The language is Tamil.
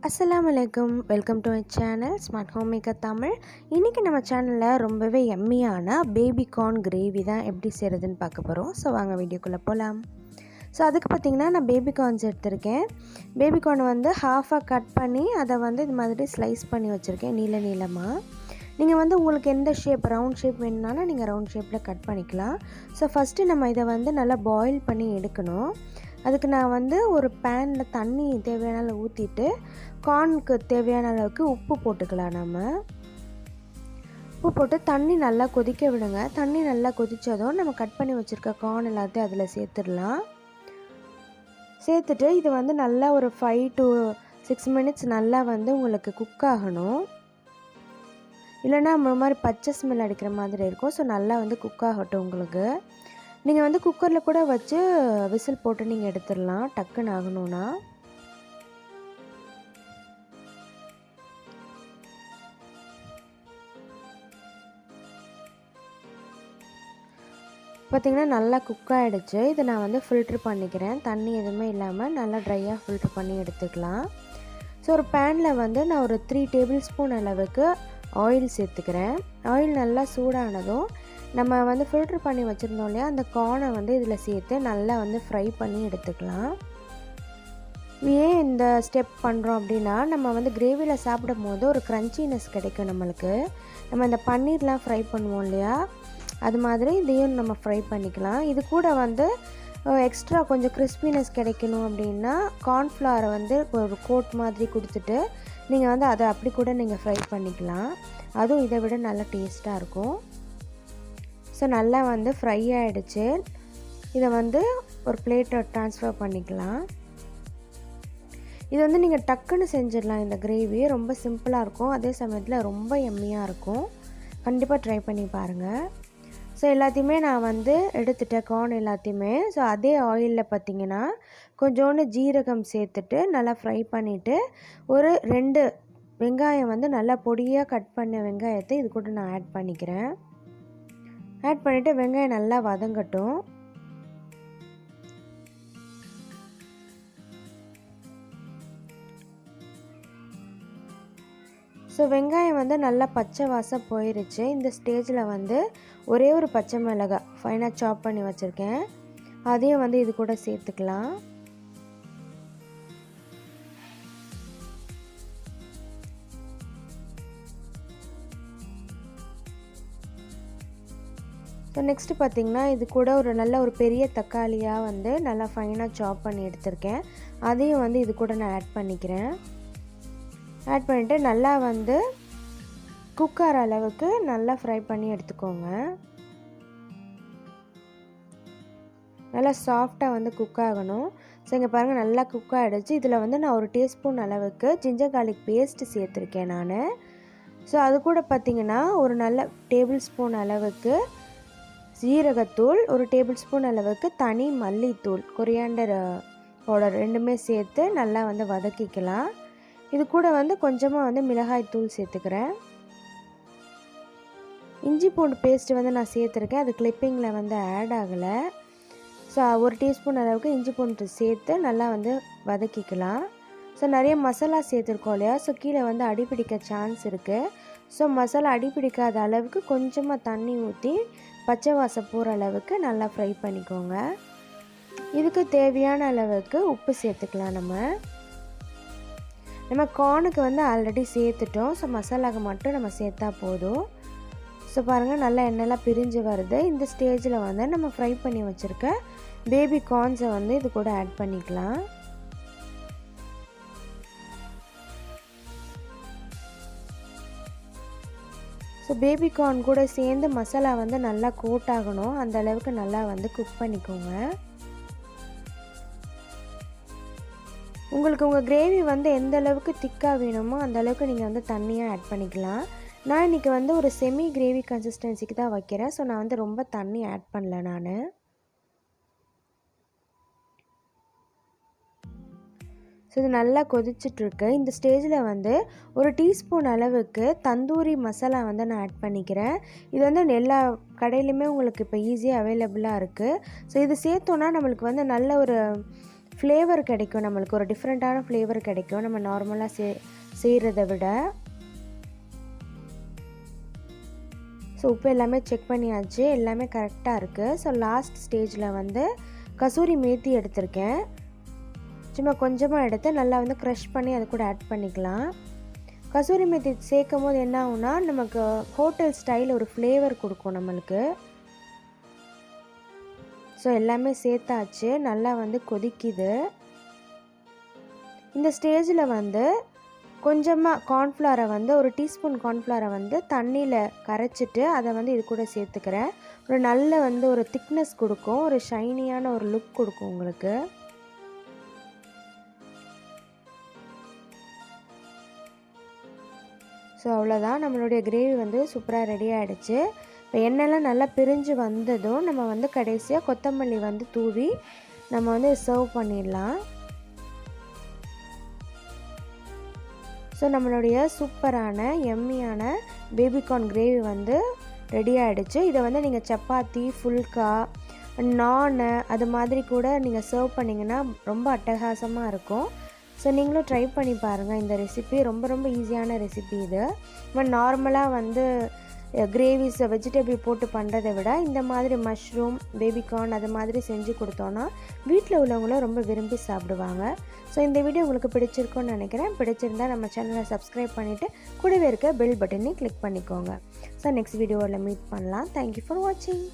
Assalamu alaikum. Welcome to my channel Smart Homemaker Tamil. இன்னைக்கு நம்ம சேனல்ல ரொம்பவே எம்மியான பேபி கார்ன் கிரேவி தான் எப்படி செய்யறதுன்னு பார்க்க போறோம். சோ வாங்க வீடியோக்குள்ள போலாம். சோ அதுக்கு பாத்தீங்கன்னா நான் பேபி கார்ன்ஸ் எடுத்துர்க்கேன். பேபி கார்ன் வந்து ஹாஃபா கட் பண்ணி அத வந்து இந்த மாதிரி ஸ்லைஸ் பண்ணி வச்சிருக்கேன் நீளமா. நீங்க வந்து உங்களுக்கு எந்த ஷேப் ரவுண்ட் ஷேப் வேணும்னாலும் நீங்க ரவுண்ட் ஷேப்ல கட் பண்ணிக்கலாம். சோ ஃபர்ஸ்ட் நம்ம இத வந்து நல்லா பாயில் பண்ணி எடுக்கணும். அதுக்கு நான் வந்து ஒரு pan-ல தண்ணி தேவையான அளவு ஊத்திட்டு கார்னுக்கு தேவையான அளவுக்கு உப்பு போட்டுக்கலாம் நாம. உப்பு போட்டு தண்ணி நல்லா கொதிக்க விடுங்க. தண்ணி நல்லா கொதிச்சதும் நம்ம கட் பண்ணி வச்சிருக்க கார்ன் எல்லாத்தையும் அதுல சேர்த்துடலாம். சேர்த்துட்டு இது வந்து நல்லா ஒரு 5 to 6 minutes நல்லா வந்து உங்களுக்கு குக் ஆகணும். இல்லனா ஒரு மாதிரி பச்சை ஸ்மெல் அடிக்கிற மாதிரி இருக்கும். சோ நல்லா வந்து குக் ஆகட்டும் உங்களுக்கு. நீங்க வந்து குக்கர்ல கூட வச்சு விசில் போட்டு நீங்க எடுத்துறலாம் டக்குன்னு ஆகணும்னா. பாத்தீங்கன்னா நல்லா குக் ஆயிடுச்சு. இத நான் வந்து ஃபில்டர் பண்ணிக்கிறேன். தண்ணி எதுமே இல்லாம நல்லா ட்ரையா ஃபில்டர் பண்ணி எடுத்துக்கலாம். சோ ஒரு panல வந்து நான் ஒரு 3 டேபிள்ஸ்பூன் அளவுக்கு ஆயில் சேர்த்துக்கிறேன். ஆயில் நல்லா சூடானதும் நம்ம வந்து ஃபில்டர் பண்ணி வச்சிருந்தோம் இல்லையா அந்த கார்னை வந்து இதுல சேர்த்து நல்லா வந்து ஃப்ரை பண்ணி எடுத்துக்கலாம். ஏன் இந்த ஸ்டெப் பண்றோம் அப்படினா நம்ம வந்து கிரேவில சாப்பிடும்போது ஒரு கிரன்ச்சினஸ் கிடைக்கும் நமக்கு. நம்ம இந்த பன்னீர்லாம் ஃப்ரை பண்ணுவோம் இல்லையா அது மாதிரி இதையும் நம்ம ஃப்ரை பண்ணிக்கலாம். இது கூட வந்து எக்ஸ்ட்ரா கொஞ்சம் கிறிஸ்பினஸ் கிடைக்கணும் அப்படினா கார்ன் ஃப்ளவர் வந்து ஒரு கோட் மாதிரி கொடுத்துட்டு நீங்க வந்து அதை அப்படி கூட நீங்க ஃப்ரை பண்ணிக்கலாம். அதுவும் இதை விட நல்ல டேஸ்டா இருக்கும். சோ நல்லா வந்து ஃப்ரை ஆயிடுச்சு. இத வந்து ஒரு பிளேட்ல ட்ரான்ஸ்ஃபர் பண்ணிக்கலாம். இது வந்து நீங்க டக்குன்னு செஞ்சிரலாம் இந்த கிரேவி ரொம்ப சிம்பிளா இருக்கும். அதே சமயத்துல ரொம்ப எம்மியா இருக்கும். கண்டிப்பா ட்ரை பண்ணி பாருங்க. சோ எல்லாத்தையுமே நான் வந்து எடுத்துட்டேன் கார்ன் எல்லாத்தையுமே. சோ அதே ஆயில்ல பாத்தீங்கன்னா கொஞ்சோண்டு ஜீரகம் சேர்த்துட்டு நல்லா ஃப்ரை பண்ணிட்டு ஒரு 2 வெங்காயம் வந்து நல்லா பொடியா கட் பண்ண வெங்காயத்தை இது கூட நான் ஆட் பண்ணிக்கிறேன். ஆட் பண்ணிட்டு வெங்காயம் நல்லா வதங்கட்டும். சோ வெங்காயம் வந்து நல்லா பச்சை வாசம் போயிருச்சு. இந்த ஸ்டேஜ்ல வந்து ஒரே ஒரு பச்சை மிளகாய் ஃபைனா சாப் பண்ணி வச்சிருக்கேன். அதையும் வந்து இது கூட சேர்த்துக்கலாம். சோ நெக்ஸ்ட் பாத்தீங்கன்னா இது கூட ஒரு நல்ல ஒரு பெரிய தக்காளியா வந்து நல்லா ஃபைனா சாப் பண்ணி எடுத்துர்க்கேன். அதையும் வந்து இது கூட நான் ஆட் பண்ணிக்கிறேன். ஆட் பண்ணிட்டு நல்லா வந்து குக் ஆற அளவுக்கு நல்லா ஃப்ரை பண்ணி எடுத்துக்கோங்க. நல்லா சாஃப்ட்டா வந்து குக் ஆகணும். சோ இங்க பாருங்க நல்லா குக் ஆயிடுச்சு. இதுல வந்து நான் ஒரு டீஸ்பூன் அளவுக்கு ஜிஞ்சர் garlic பேஸ்ட் சேர்த்திருக்கேன் நானு. சோ அது கூட பாத்தீங்கன்னா ஒரு நல்ல டேபிள்ஸ்பூன் அளவுக்கு ஜீரகத்தூள், ஒரு டேபிள்ஸ்பூன் அளவுக்கு தனி மல்லித்தூள், கொரியாண்டர் பவுடர் ரெண்டுமே சேர்த்து நல்லா வந்து வதக்கிக்கலாம். இது கூட வந்து கொஞ்சமா வந்து மிளகாய் தூள் சேர்த்துக்கிறேன். இஞ்சி பூண்டு பேஸ்ட் வந்து நான் சேர்த்திருக்கேன். அது கிளிப்பிங்ல வந்து ஆட் ஆகல. சோ ஒரு டீஸ்பூன் அளவுக்கு இஞ்சி பூண்டு சேர்த்து நல்லா வந்து வதக்கிக்கலாம். சோ நிறைய மசாலா சேர்த்திருக்கோம் இல்லையா சோ கீழ வந்து அடிபிடிக்க சான்ஸ் இருக்கு. சோ மசாலா அடிபிடிக்காத அளவுக்கு கொஞ்சமா தண்ணி ஊத்தி பச்சை வாசம் போற அளவுக்கு நல்லா ஃப்ரை பண்ணிக்கோங்க. இதுக்கு தேவையான அளவுக்கு உப்பு சேர்த்துக்கலாம் நம்ம கார்னுக்கு வந்து ஆல்ரெடி சேர்த்துட்டோம். சோ மசாலாக்கு மட்டும் நம்ம சேர்த்தா போதும். சோ பாருங்க நல்லா எண்ணெய்லாம் பிரிஞ்சு வருது. இந்த ஸ்டேஜ்ல வந்து நம்ம ஃப்ரை பண்ணி வச்சிருக்க பேபி கார்ன்ஸை வந்து இது கூட ஆட் பண்ணிக்கலாம். ஸோ பேபி கார்ன் கூட சேர்ந்து மசாலா வந்து நல்லா கோட் ஆகணும். அந்த அளவுக்கு நல்லா வந்து குக் பண்ணிக்கோங்க. உங்களுக்கு உங்கள் கிரேவி வந்து எந்த அளவுக்கு திக்காக வேணுமோ அந்த அளவுக்கு நீங்கள் வந்து தண்ணியாக ஆட் பண்ணிக்கலாம். நான் இன்றைக்கி வந்து ஒரு செமி கிரேவி கன்சிஸ்டன்சிக்கு தான் வைக்கிறேன். ஸோ நான் வந்து ரொம்ப தண்ணி ஆட் பண்ணல நான். ஸோ இது நல்லா கொதிச்சிட்ருக்கு. இந்த ஸ்டேஜில் வந்து ஒரு டீஸ்பூன் அளவுக்கு தந்தூரி மசாலா வந்து நான் ஆட் பண்ணிக்கிறேன். இது வந்து எல்லா கடையிலுமே உங்களுக்கு இப்போ ஈஸியாக அவைலபிளாக இருக்குது. ஸோ இது சேர்த்தோன்னா நம்மளுக்கு வந்து நல்ல ஒரு ஃப்ளேவர் கிடைக்கும், நம்மளுக்கு ஒரு டிஃப்ரெண்ட்டான ஃப்ளேவர் கிடைக்கும் நம்ம நார்மலாக செய்கிறத விட. ஸோ உப்பு எல்லாமே செக் பண்ணியாச்சு, எல்லாமே கரெக்டாக இருக்குது. ஸோ லாஸ்ட் ஸ்டேஜில் வந்து கசூரி மேத்தி எடுத்திருக்கேன். சும்மா கொஞ்சமாக எடுத்து நல்லா வந்து க்ரஷ் பண்ணி அது கூட ஆட் பண்ணிக்கலாம். கசூரி மேத்தி சேர்க்கும் போது என்ன ஆகும்னா நமக்கு ஹோட்டல் ஸ்டைல் ஒரு ஃப்ளேவர் கொடுக்கும் நம்மளுக்கு. ஸோ எல்லாமே சேர்த்தாச்சு, நல்லா வந்து கொதிக்குது. இந்த ஸ்டேஜில் வந்து கொஞ்சமாக கார்ன்ஃப்ளவரை வந்து ஒரு டீஸ்பூன் கார்ன்ஃப்ளவரை வந்து தண்ணியில் கரைச்சிட்டு அதை வந்து இது கூட சேர்த்துக்கிறேன். ஒரு நல்ல வந்து ஒரு திக்னஸ் கொடுக்கும், ஒரு ஷைனியான ஒரு லுக் கொடுக்கும் உங்களுக்கு. ஸோ அவ்வளோதான், நம்மளுடைய கிரேவி வந்து சூப்பராக ரெடி ஆகிடுச்சு. இப்போ எண்ணெய்லாம் நல்லா பிரிஞ்சு வந்ததும் நம்ம வந்து கடைசியாக கொத்தமல்லி வந்து தூவி நம்ம வந்து சர்வ் பண்ணிடலாம். ஸோ நம்மளுடைய சூப்பரான எம்மியான பேபிகார்ன் கிரேவி வந்து ரெடி ஆகிடுச்சு. இதை வந்து நீங்கள் சப்பாத்தி, ஃபுல்கா, நான் அது மாதிரி கூட நீங்கள் சர்வ் பண்ணிங்கன்னா ரொம்ப அட்டகாசமாக இருக்கும். ஸோ நீங்களும் ட்ரை பண்ணி பாருங்கள். இந்த ரெசிபி ரொம்ப ரொம்ப ஈஸியான ரெசிபி இது. நம்ம நார்மலாக வந்து கிரேவிஸ் வெஜிடபிள் போட்டு பண்ணுறதை விட இந்த மாதிரி மஷ்ரூம், பேபிகார்ன் அது மாதிரி செஞ்சு கொடுத்தோன்னா வீட்டில் உள்ளவங்களும் ரொம்ப விரும்பி சாப்பிடுவாங்க. ஸோ இந்த வீடியோ உங்களுக்கு பிடிச்சிருக்குன்னு நினைக்கிறேன். பிடிச்சிருந்தா நம்ம சேனலை சப்ஸ்கிரைப் பண்ணிவிட்டு கூடவே இருக்க பெல் பட்டனையும் கிளிக் பண்ணிக்கோங்க. ஸோ நெக்ஸ்ட் வீடியோவில் மீட் பண்ணலாம். தேங்க்யூ ஃபார் வாட்சிங்.